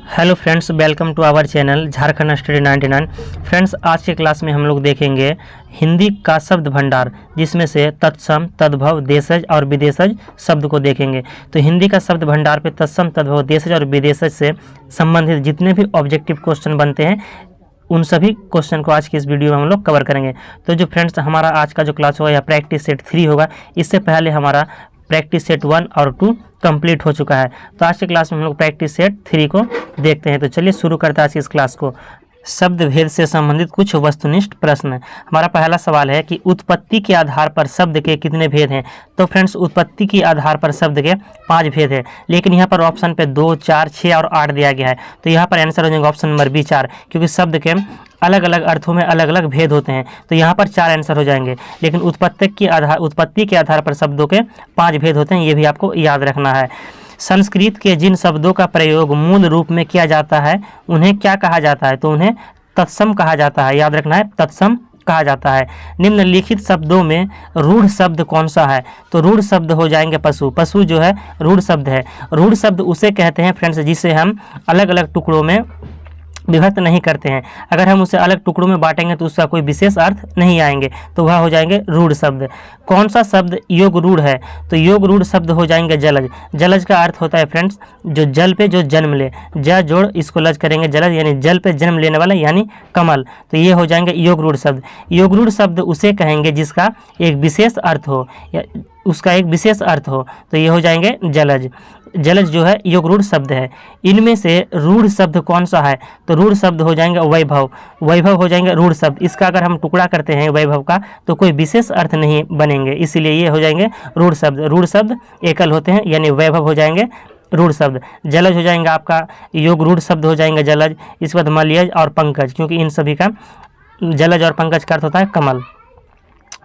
Hello friends, welcome to our channel Jharkhand study 99। Friends, आज के class में हम लोग देखेंगे हिंदी का शब्द भंडार, जिसमें से तत्सम, तद्भव, देशज और विदेशज शब्द को देखेंगे। तो हिंदी का शब्द भंडार पे तत्सम, तद्भव, देशज और विदेशज से संबंधित जितने भी ऑब्जेक्टिव क्वेश्चन बनते हैं उन सभी क्वेश्चन को आज की इस वीडियो में हम लोग कवर करेंगे। तो जो फ्रेंड्स, हमारा आज का जो क्लास होगा या प्रैक्टिस सेट 3 होगा, इससे पहले हमारा प्रैक्टिस सेट 1 और 2 कंप्लीट हो चुका है। तो आज के क्लास में हम लोग प्रैक्टिस सेट 3 को देखते हैं। तो चलिए शुरू करते हैं आज की इस क्लास को। शब्द भेद से संबंधित कुछ वस्तुनिष्ठ प्रश्न। हमारा पहला सवाल है कि उत्पत्ति के आधार पर शब्द के कितने भेद हैं। तो फ्रेंड्स, उत्पत्ति के आधार पर शब्द के 5 भेद है, लेकिन यहाँ पर ऑप्शन पे 2, 4, 6 और 8 दिया गया है। तो यहाँ पर आंसर हो जाएगा ऑप्शन नंबर बी 4, क्योंकि शब्द के अलग अलग अर्थों में अलग अलग भेद होते हैं। तो यहाँ पर 4 आंसर हो जाएंगे, लेकिन उत्पत्ति के आधार पर शब्दों के 5 भेद होते हैं, ये भी आपको याद रखना है। संस्कृत के जिन शब्दों का प्रयोग मूल रूप में किया जाता है उन्हें क्या कहा जाता है। तो उन्हें तत्सम कहा जाता है, याद रखना है, तत्सम कहा जाता है। निम्नलिखित शब्दों में रूढ़ शब्द कौन सा है। तो रूढ़ शब्द हो जाएंगे पशु। पशु जो है रूढ़ शब्द है। रूढ़ शब्द उसे कहते हैं फ्रेंड्स जिसे हम अलग अलग टुकड़ों में विभक्त नहीं करते हैं। अगर हम उसे अलग टुकड़ों में बांटेंगे तो उसका कोई विशेष अर्थ नहीं आएंगे, तो वह हो जाएंगे रूढ़ शब्द। कौन सा शब्द योग रूढ़ है। तो योग रूढ़ शब्द हो जाएंगे जलज। जलज का अर्थ होता है फ्रेंड्स जो जल पे जो जन्म ले, ज जोड़ इसको लज करेंगे जलज, यानी जल पे जन्म लेने वाला यानी कमल। तो ये हो जाएंगे योग रूढ़ शब्द। योग रूढ़ शब्द उसे कहेंगे जिसका एक विशेष अर्थ हो, या उसका एक विशेष अर्थ हो, तो ये हो जाएंगे जलज। जलज जो है योग रूढ़ शब्द है। इनमें से रूढ़ शब्द कौन सा है। तो रूढ़ शब्द हो जाएंगे वैभव। वैभव हो जाएंगे रूढ़ शब्द। इसका अगर हम टुकड़ा करते हैं वैभव का तो कोई विशेष अर्थ नहीं बनेंगे, इसीलिए ये हो जाएंगे रूढ़ शब्द। रूढ़ शब्द एकल होते हैं, यानी वैभव हो जाएंगे रूढ़ शब्द। जलज हो जाएंगे आपका योग रूढ़ शब्द हो जाएंगे जलज। इसके बाद मलयज और पंकज, क्योंकि इन सभी का जलज और पंकज का अर्थ होता है कमल।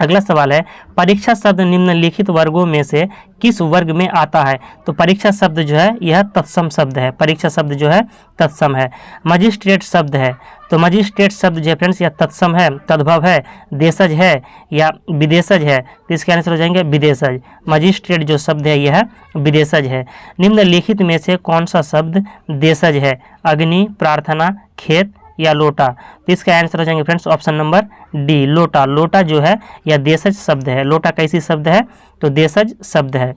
अगला सवाल है, परीक्षा शब्द निम्नलिखित वर्गों में से किस वर्ग में आता है। तो परीक्षा शब्द जो है यह तत्सम शब्द है। परीक्षा शब्द जो है तत्सम है। मजिस्ट्रेट शब्द है। तो मजिस्ट्रेट शब्द जो है फ्रेंड्स यह तत्सम है, तद्भव है, देशज है या विदेशज है। तो इसके आंसर हो जाएंगे विदेशज। मजिस्ट्रेट जो शब्द है यह विदेशज है। निम्नलिखित में से कौन सा शब्द देशज है। अग्नि, प्रार्थना, खेत या लोटा। तो इसका आंसर हो जाएंगे फ्रेंड्स ऑप्शन नंबर डी, लोटा। लोटा जो है यह देशज शब्द है। लोटा कैसी शब्द है। तो देशज शब्द है।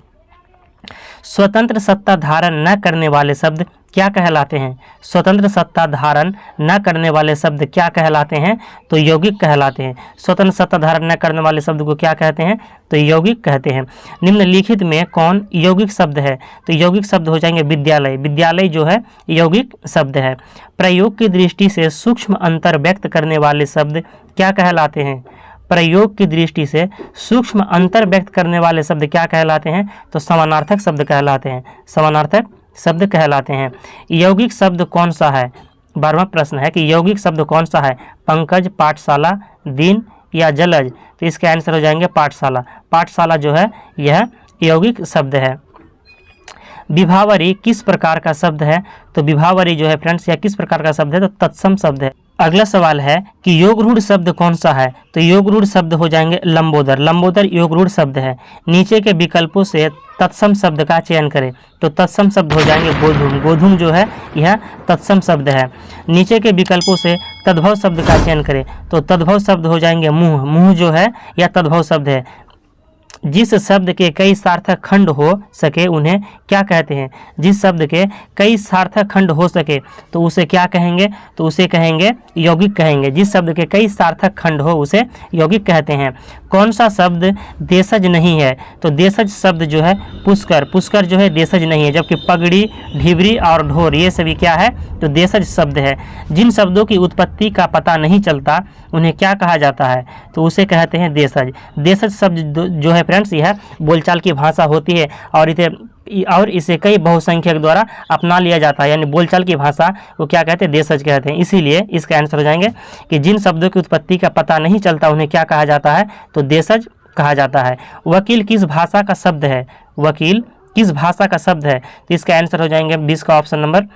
स्वतंत्र सत्ता धारण न करने वाले शब्द क्या कहलाते हैं। स्वतंत्र सत्ता धारण न करने वाले शब्द क्या कहलाते हैं। तो यौगिक कहलाते हैं। स्वतंत्र सत्ता धारण न करने वाले शब्द को क्या कहते हैं। तो यौगिक कहते हैं। निम्नलिखित में कौन यौगिक शब्द है। तो यौगिक शब्द हो जाएंगे विद्यालय। विद्यालय जो है यौगिक शब्द है। प्रयोग की दृष्टि से सूक्ष्म अंतर व्यक्त करने वाले शब्द क्या कहलाते हैं। प्रयोग की दृष्टि से सूक्ष्म अंतर व्यक्त करने वाले शब्द क्या कहलाते हैं। तो समानार्थक शब्द कहलाते हैं। समानार्थक शब्द कहलाते हैं। यौगिक शब्द कौन सा है। 12वां प्रश्न है कि यौगिक शब्द कौन सा है। पंकज, पाठशाला, दिन या जलज। तो इसके आंसर हो जाएंगे पाठशाला। पाठशाला जो है यह यौगिक शब्द है। विभावरी किस प्रकार का शब्द है। तो विभावरी जो है फ्रेंड्स यह किस प्रकार का शब्द है। तो तत्सम शब्द है। अगला सवाल है कि योग रूढ़ शब्द कौन सा है। तो योग रूढ़ शब्द हो जाएंगे लंबोदर। लंबोदर योग रूढ़ शब्द है। नीचे के विकल्पों से तत्सम शब्द का चयन करें। तो तत्सम शब्द हो जाएंगे गोधूम। गोधूम जो है यह तत्सम शब्द है। नीचे के विकल्पों से तद्भव शब्द का चयन करें। तो तद्भव शब्द हो जाएंगे मुँह। मुँह जो है यह तद्भव शब्द है। जिस शब्द के कई सार्थक खंड हो सके उन्हें क्या कहते हैं। जिस शब्द के कई सार्थक खंड हो सके तो उसे क्या कहेंगे। तो उसे कहेंगे यौगिक कहेंगे। जिस शब्द के कई सार्थक खंड हो उसे यौगिक कहते हैं। कौन सा शब्द देशज नहीं है। तो देशज शब्द जो है पुष्कर। पुष्कर जो है देशज नहीं है, जबकि पगड़ी, ढिबरी और ढोर ये सभी क्या है। तो देशज शब्द है। जिन शब्दों की उत्पत्ति का पता नहीं चलता उन्हें क्या कहा जाता है। तो उसे कहते हैं देशज। देशज शब्द जो है फ्रेंड्स यह बोलचाल की भाषा होती है और इसे कई बहुसंख्यक द्वारा अपना लिया जाता है, यानी बोलचाल की भाषा को क्या कहते हैं। देशज कहते हैं। इसीलिए इसका आंसर हो जाएंगे कि जिन शब्दों की उत्पत्ति का पता नहीं चलता उन्हें क्या कहा जाता है। तो देशज कहा जाता है। वकील किस भाषा का शब्द है। वकील किस भाषा का शब्द है। तो इसका आंसर हो जाएंगे 20 का ऑप्शन नंबर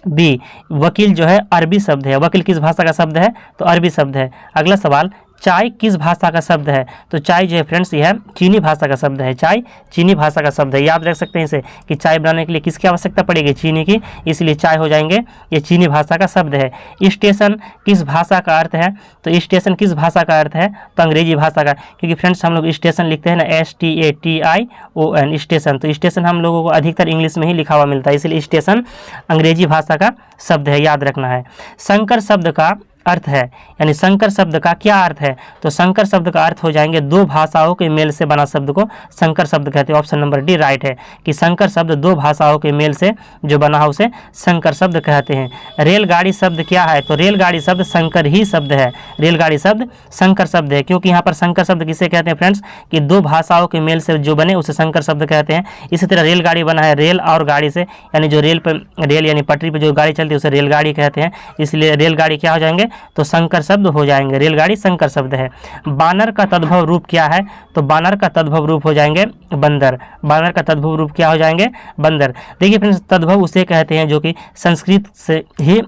बी। वकील जो है अरबी शब्द है। वकील किस भाषा का शब्द है। तो अरबी शब्द है। अगला सवाल, चाय किस भाषा का शब्द है? तो चाय जो है फ्रेंड्स यह चीनी भाषा का शब्द है। चाय चीनी भाषा का शब्द है। याद रख सकते हैं इसे कि चाय बनाने के लिए किसकी आवश्यकता पड़ेगी? चीनी की, इसलिए चाय हो जाएंगे ये चीनी भाषा का शब्द है। स्टेशन किस भाषा का अर्थ है? तो स्टेशन किस भाषा का अर्थ है? तो अंग्रेजी भाषा का, क्योंकि फ्रेंड्स हम लोग स्टेशन लिखते हैं ना, STATION स्टेशन, तो स्टेशन हम लोगों को अधिकतर इंग्लिश में ही लिखा हुआ मिलता है, इसलिए स्टेशन अंग्रेजी भाषा का शब्द है, याद रखना है। संकर शब्द का अर्थ है, यानी संकर शब्द का क्या अर्थ है? तो संकर शब्द का अर्थ हो जाएंगे दो भाषाओं के मेल से बना शब्द को संकर शब्द कहते हैं। ऑप्शन नंबर डी राइट है कि संकर शब्द दो भाषाओं के मेल से जो बना हो उसे संकर शब्द कहते हैं। रेलगाड़ी शब्द क्या है? तो रेलगाड़ी शब्द संकर ही शब्द है। रेलगाड़ी शब्द संकर शब्द है, क्योंकि यहाँ पर संकर शब्द किसे कहते हैं फ्रेंड्स कि दो भाषाओं के मेल से जो बने उसे संकर शब्द कहते हैं। इसी तरह रेलगाड़ी बना है रेल और गाड़ी से, यानी जो रेल यानी पटरी पर जो गाड़ी चलती है उसे रेलगाड़ी कहते हैं, इसलिए रेलगाड़ी क्या हो जाएंगे? तो संकर शब्द हो जाएंगे। रेलगाड़ी संकर शब्द है। बानर का तद्भव रूप क्या है? तो बानर का तद्भव रूप हो जाएंगे बंदर। बानर का तद्भव रूप क्या हो जाएंगे? बंदर। देखिए फ्रेंड्स, तद्भव उसे कहते हैं जो कि संस्कृत से ही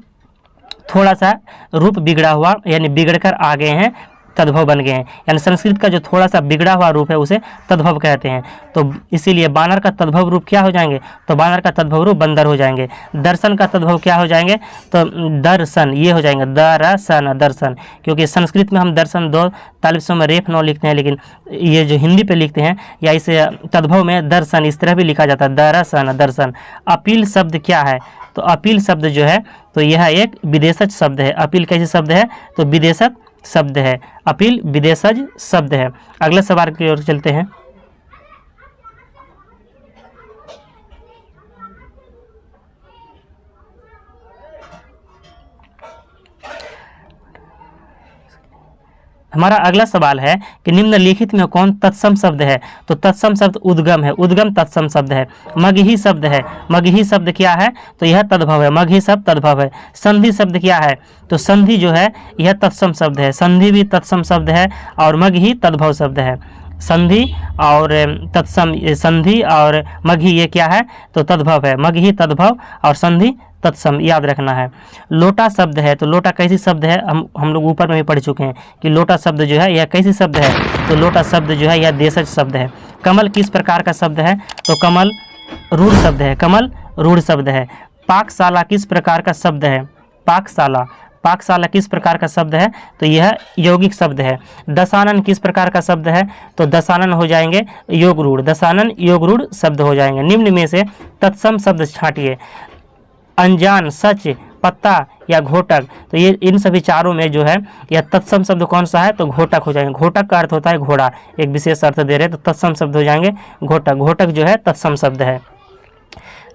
थोड़ा सा रूप बिगड़ा हुआ, यानी बिगड़कर आ गए हैं, तद्भव बन गए हैं, यानी संस्कृत का जो थोड़ा सा बिगड़ा हुआ रूप है उसे तद्भव कहते हैं। तो इसीलिए बानर का तद्भव रूप क्या हो जाएंगे? तो बानर का तद्भव रूप बंदर हो जाएंगे। दर्शन का तद्भव क्या हो जाएंगे? तो दर्शन, ये हो जाएंगे दर्शन, दर्शन, क्योंकि संस्कृत में हम दर्शन दो तालिब्सों में रेफ नौ लिखते हैं, लेकिन ये जो हिंदी पे लिखते हैं या इसे तद्भव में दर्शन इस तरह भी लिखा जाता है, दर्शन, दर्शन। अपील शब्द क्या है? तो अपील शब्द जो है तो यह एक विदेशज शब्द है। अपील कैसे शब्द है? तो विदेशक शब्द है। अपील विदेशज शब्द है। अगले सवाल की ओर चलते हैं। हमारा अगला सवाल है कि निम्नलिखित में कौन तत्सम शब्द है? तो तत्सम शब्द उद्गम है। उद्गम तत्सम शब्द है। मगही शब्द है। मगही शब्द क्या है? तो यह तद्भव है। मगही शब्द तद्भव है। संधि शब्द क्या है? तो संधि जो है यह तत्सम शब्द है। संधि भी तत्सम शब्द है और मगही तद्भव शब्द है। संधि और तत्सम, संधि और मगही ये क्या है? तो तद्भव है। मगही तद्भव और संधि तत्सम, याद रखना है। लोटा शब्द है। तो लोटा कैसी शब्द है? हम लोग ऊपर में भी पढ़ चुके हैं कि लोटा शब्द जो है यह कैसी शब्द है? तो लोटा शब्द जो है यह देशज शब्द है। कमल किस प्रकार का शब्द है? तो कमल रूढ़ शब्द है। कमल रूढ़ शब्द है। पाकशाला किस प्रकार का शब्द है? पाकशाला, पाकशाला किस प्रकार का शब्द है? तो यह यौगिक शब्द है। दशानन किस प्रकार का शब्द है? तो दशानन हो जाएंगे योग रूढ़। दशानन योग रूढ़ शब्द हो जाएंगे। निम्न में से तत्सम शब्द छांटिए। अनजान, सच, पत्ता या घोटक, तो ये इन सभी चारों में जो है यह तत्सम शब्द कौन सा है? तो घोटक हो जाएंगे। घोटक का अर्थ होता है घोड़ा, एक विशेष अर्थ दे रहे हैं, तो तत्सम शब्द हो जाएंगे घोटक। घोटक जो है तत्सम शब्द है।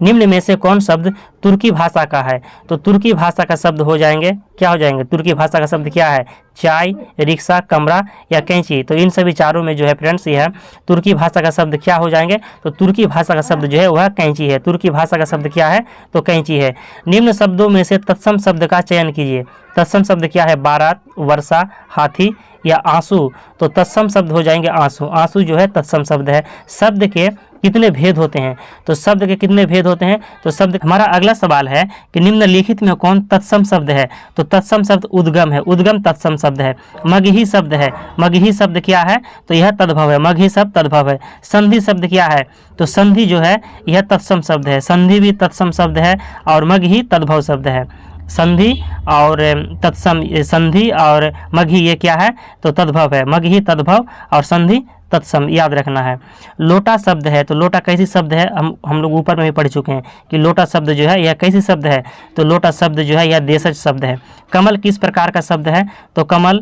निम्न में से कौन शब्द तुर्की भाषा का है? तो तुर्की भाषा का शब्द हो जाएंगे, क्या हो जाएंगे? तुर्की भाषा का शब्द क्या है? चाय, रिक्शा, कमरा या कैंची, तो इन सभी चारों में जो है फ्रेंड्स यह तुर्की भाषा का शब्द क्या हो जाएंगे? तो तुर्की भाषा का शब्द जो है वह कैंची है। तुर्की भाषा का शब्द क्या है? तो कैंची है। निम्न शब्दों में से तत्सम शब्द का चयन कीजिए। तत्सम शब्द क्या है? बारात, वर्षा, हाथी या आंसू, तो तत्सम शब्द हो जाएंगे आंसू। आंसू जो है तत्सम शब्द है। शब्द के कितने भेद होते हैं? तो शब्द के कितने भेद होते हैं? तो शब्द, हमारा अगला सवाल है कि निम्नलिखित में कौन तत्सम शब्द है? तो तत्सम शब्द उद्गम है। उद्गम तत्सम शब्द है। मगही शब्द है। मगही शब्द क्या है? तो यह तद्भव है। मगही शब्द तद्भव है। संधि शब्द क्या है? तो संधि जो है यह तत्सम शब्द है। संधि भी तत्सम शब्द है और मगही तद्भव शब्द है। संधि और तत्सम, संधि और मगही ये क्या है? तो तद्भव है। मगही तद्भव और संधि तत्सम, याद रखना है। लोटा शब्द है। तो लोटा कैसी शब्द है? हम लोग ऊपर में भी पढ़ चुके हैं कि लोटा शब्द जो है यह कैसी शब्द है? तो लोटा शब्द जो है यह देशज शब्द है। कमल किस प्रकार का शब्द है? तो कमल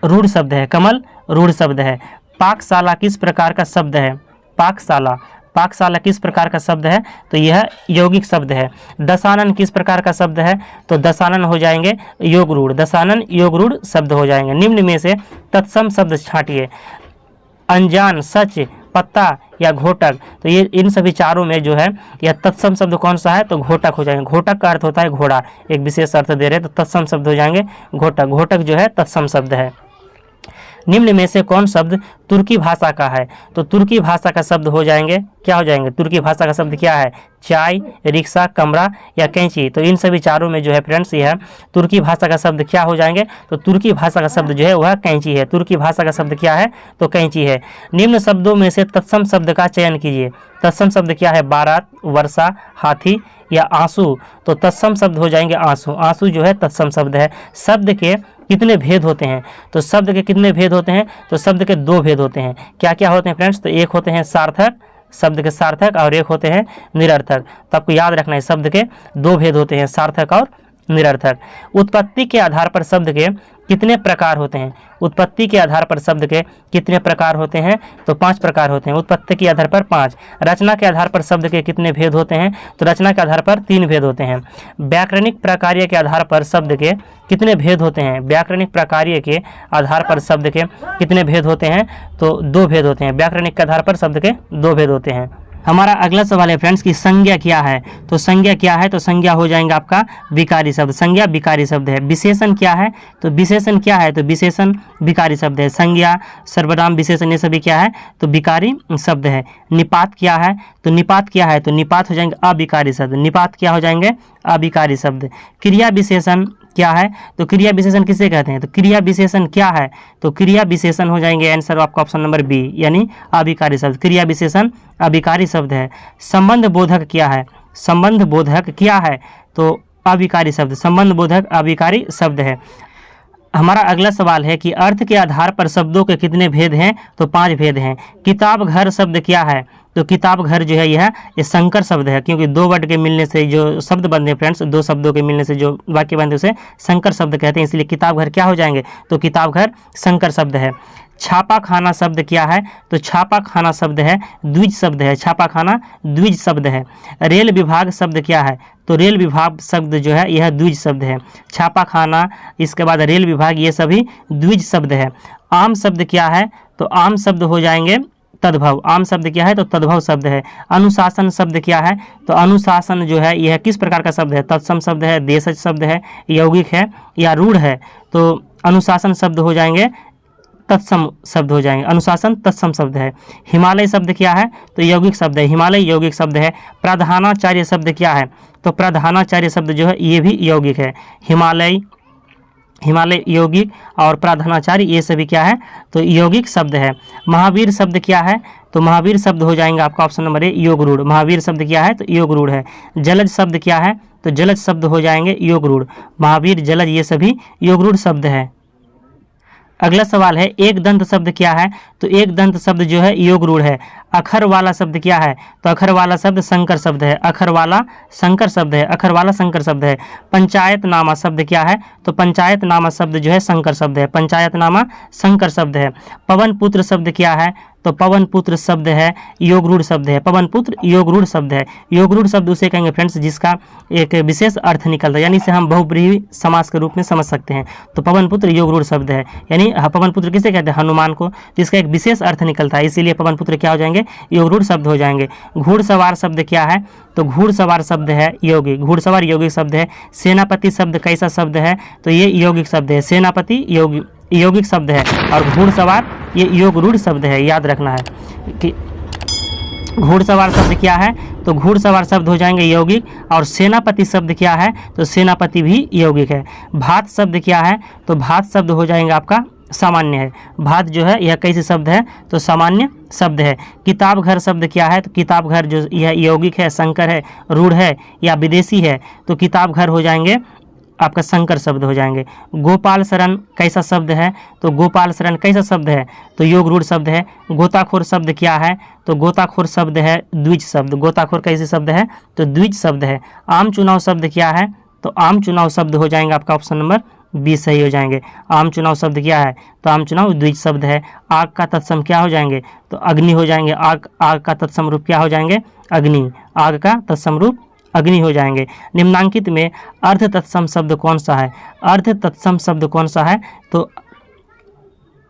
रूढ़ शब्द है। कमल रूढ़ शब्द है। पाकशाला किस प्रकार का शब्द है? पाकशाला, पाकशाला किस प्रकार का शब्द है? तो यह यौगिक शब्द है। दशानन किस प्रकार का शब्द है? तो दशानन हो जाएंगे योग रूढ़। दशानन योग रूढ़ शब्द हो जाएंगे। निम्न में से तत्सम शब्द छांटिए। अनजान, सच, पत्ता या घोटक, तो ये इन सभी चारों में जो है यह तत्सम शब्द कौन सा है? तो घोटक हो जाएंगे। घोटक का अर्थ होता है घोड़ा, एक विशेष अर्थ दे रहे हैं, तो तत्सम शब्द हो जाएंगे घोटक। घोटक जो है तत्सम शब्द है। निम्न में से कौन शब्द तुर्की भाषा का है? तो तुर्की भाषा का शब्द हो जाएंगे, क्या हो जाएंगे? तुर्की भाषा का शब्द क्या है? चाय, रिक्शा, कमरा या कैंची। तो इन सभी चारों में जो है फ्रेंड्स यह तुर्की भाषा का शब्द क्या हो जाएंगे? तो तुर्की भाषा का शब्द जो है वह कैंची है। तुर्की भाषा का शब्द क्या है? तो कैंची है। निम्न शब्दों में से तत्सम शब्द का चयन कीजिए। तत्सम शब्द क्या है? बारात, वर्षा, हाथी या आंसू। तो तत्सम शब्द हो जाएंगे आंसू। आंसू जो है तत्सम शब्द है। शब्द के कितने भेद होते हैं? तो शब्द के कितने भेद होते हैं? तो शब्द के 2 भेद होते हैं। क्या क्या होते हैं फ्रेंड्स? तो एक होते हैं सार्थक, शब्द के सार्थक, और एक होते हैं निरर्थक। तो आपको याद रखना है शब्द के 2 भेद होते हैं, सार्थक और निरर्थक। उत्पत्ति के आधार पर शब्द के कितने प्रकार होते हैं? उत्पत्ति के आधार पर शब्द के कितने प्रकार होते हैं? तो 5 प्रकार होते हैं। उत्पत्ति के आधार पर 5। रचना के आधार पर शब्द के कितने भेद होते हैं? तो रचना के आधार पर 3 भेद होते हैं। व्याकरणिक प्रकार्य के आधार पर शब्द के कितने भेद होते हैं? व्याकरणिक प्रकार्य के आधार पर शब्द के कितने भेद होते हैं? तो 2 भेद होते हैं। व्याकरणिक के आधार पर शब्द के 2 भेद होते हैं। हमारा अगला सवाल है फ्रेंड्स कि संज्ञा क्या है? तो संज्ञा क्या है? तो संज्ञा हो जाएंगे आपका विकारी शब्द। संज्ञा विकारी शब्द है। विशेषण क्या है? तो विशेषण क्या है? तो विशेषण विकारी शब्द है। संज्ञा, सर्वनाम, विशेषण ये सभी क्या है? तो विकारी शब्द है। निपात क्या है? तो निपात क्या है? तो निपात हो जाएंगे अविकारी शब्द। निपात क्या हो जाएंगे? अविकारी शब्द। क्रिया विशेषण क्या है? तो क्रिया विशेषण किसे कहते हैं? तो क्रिया विशेषण क्या है? तो क्रिया विशेषण हो जाएंगे आंसर आपका ऑप्शन नंबर बी, यानी अविकारी शब्द। क्रिया विशेषण अविकारी शब्द है। संबंध बोधक क्या है? संबंध बोधक क्या है? तो अविकारी शब्द। संबंध बोधक अविकारी शब्द है। हमारा अगला सवाल है कि अर्थ के आधार पर शब्दों के कितने भेद हैं? तो 5 भेद हैं। किताब घर शब्द क्या है? तो किताब घर जो है यह संकर शब्द है, क्योंकि 2 वर्ड के मिलने से जो शब्द बनते हैं फ्रेंड्स, 2 शब्दों के मिलने से जो वाक्य बनते हैं उसे संकर शब्द कहते हैं, इसलिए किताब घर क्या हो जाएंगे? तो किताब घर संकर शब्द है। छापा खाना शब्द क्या है? तो छापा खाना शब्द है द्विज शब्द है। छापा खाना द्विज शब्द है। रेल विभाग शब्द क्या है? तो रेल विभाग शब्द जो है यह द्विज शब्द है। छापा खाना, इसके बाद रेल विभाग, ये सभी द्विज शब्द है। आम शब्द क्या है? तो आम शब्द हो जाएंगे तद्भव। आम शब्द क्या है? तो तद्भव शब्द है। अनुशासन शब्द क्या है? तो अनुशासन जो है यह किस प्रकार का शब्द है? तत्सम शब्द है, देशज शब्द है, यौगिक है या रूढ़ है? तो अनुशासन शब्द हो जाएंगे तत्सम शब्द हो जाएंगे। अनुशासन तत्सम शब्द है। हिमालय शब्द क्या है? तो यौगिक शब्द है। हिमालय यौगिक शब्द है। प्रधानाचार्य शब्द क्या है? तो प्रधानाचार्य शब्द जो है ये भी यौगिक है। हिमालय यौगिक और प्रधानाचार्य ये सभी क्या है? तो यौगिक शब्द है। महावीर शब्द क्या है? तो महावीर शब्द हो जाएंगे आपका ऑप्शन नंबर ए योग रूढ़। महावीर शब्द क्या है? तो योग रूढ़ है। जलज शब्द क्या है? तो जलज शब्द हो जाएंगे योग रूढ़। महावीर, जलज ये सभी योग रूढ़ शब्द है। अगला सवाल है एक दंत शब्द क्या है? तो एक दंत शब्द जो है योग रूढ़ है। अखर वाला शब्द क्या है? तो अखर वाला शब्द संकर शब्द है। अखर वाला संकर शब्द है। अखर वाला संकर शब्द है। पंचायत नामा शब्द क्या है? तो पंचायत नामा शब्द जो है संकर शब्द है। पंचायत नामा संकर शब्द है। पवन पुत्र शब्द क्या है? तो पवन पुत्र शब्द है योग रूढ़ शब्द है। पवन पुत्र योग रूढ़ शब्द है। योग रूढ़ शब्द उसे कहेंगे फ्रेंड्स जिसका एक विशेष अर्थ निकलता है, यानी इसे हम बहुब्रीहि समास के रूप में समझ सकते हैं। तो पवन पुत्र योग रूढ़ शब्द है, यानी पवन पुत्र किसे कहते हैं? हनुमान को, जिसका एक विशेष अर्थ निकलता है, इसीलिए पवन पुत्र क्या हो जाएंगे? योग रूढ़ शब्द हो जाएंगे। घुड़सवार शब्द क्या है? तो घुड़सवार शब्द है यौगिक। घुड़सवार यौगिक शब्द है। सेनापति शब्द कैसा शब्द है? तो ये यौगिक शब्द है। सेनापति यौगिक शब्द है और घुड़सवार ये योग रूढ़ शब्द है। याद रखना है कि घुड़सवार शब्द क्या है? तो घुड़सवार शब्द हो जाएंगे यौगिक। और सेनापति शब्द क्या है? तो सेनापति भी यौगिक है। भात शब्द क्या है? तो भात शब्द हो जाएंगे आपका सामान्य है। भात जो है यह कैसे शब्द है? तो सामान्य शब्द है। किताब घर शब्द क्या है? तो किताब घर जो यह यौगिक है, संकर है, रूढ़ है या विदेशी है, तो किताब घर हो जाएंगे आपका संकर शब्द हो जाएंगे। गोपाल शरण कैसा शब्द है? तो गोपाल शरण कैसा शब्द है? तो योग रूढ़ शब्द है। गोताखोर शब्द क्या है? तो गोताखोर शब्द है द्विज शब्द। गोताखोर कैसे शब्द है? तो द्विज शब्द है। आम चुनाव शब्द क्या है? तो आम चुनाव शब्द हो जाएंगे आपका ऑप्शन नंबर बी सही हो जाएंगे। आम चुनाव शब्द क्या है? तो आम चुनाव द्विज शब्द है। आग का तत्सम क्या हो जाएंगे? तो अग्नि हो जाएंगे। आग का तत्सम रूप क्या हो जाएंगे? अग्नि। आग का तत्सम रूप अग्नि हो जाएंगे। निम्नांकित में अर्ध तत्सम शब्द कौन सा है? अर्ध तत्सम शब्द कौन सा है? तो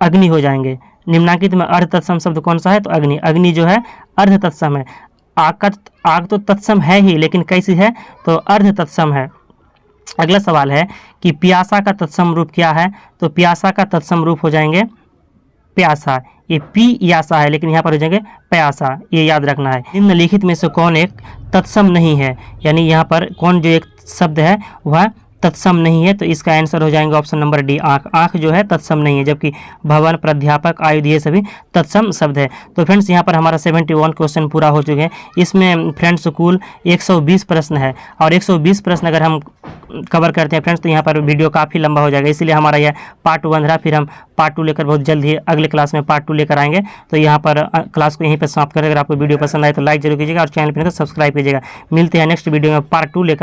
अग्नि हो जाएंगे। निम्नांकित में अर्ध तत्सम शब्द कौन सा है? तो अग्नि। अग्नि जो है अर्ध तत्सम है। आग तो तत्सम है ही, लेकिन कैसी है? तो अर्ध तत्सम है। अगला सवाल है कि प्यासा का तत्सम रूप क्या है? तो प्यासा का तत्सम रूप हो जाएंगे प्यासा, ये पी यासा है लेकिन यहाँ पर हो जाएंगे प्यासा, ये याद रखना है। निम्नलिखित में से कौन एक तत्सम नहीं है, यानी यहाँ पर कौन जो एक शब्द है वह तत्सम नहीं है, तो इसका आंसर हो जाएंगे ऑप्शन नंबर डी, आँख। आँख जो है तत्सम नहीं है, जबकि भवन, प्राध्यापक, आयुध ये सभी तत्सम शब्द है। तो फ्रेंड्स यहाँ पर हमारा 71 क्वेश्चन पूरा हो चुके हैं। इसमें फ्रेंड्स कुल 120 प्रश्न है, और 120 प्रश्न अगर हम कवर करते हैं फ्रेंड्स तो यहाँ पर वीडियो काफ़ी लंबा हो जाएगा, इसीलिए हमारा यह पार्ट 1 रहा। फिर हम पार्ट 2 लेकर बहुत जल्द ही अगले क्लास में पार्ट 2 लेकर आएंगे। तो यहाँ पर क्लास को यहीं पर समाप्त करें। अगर आपको वीडियो पसंद आए तो लाइक जरूर कीजिएगा और चैनल पर सब्सक्राइब कीजिएगा। मिलते हैं नेक्स्ट वीडियो में पार्ट 2 लेकर।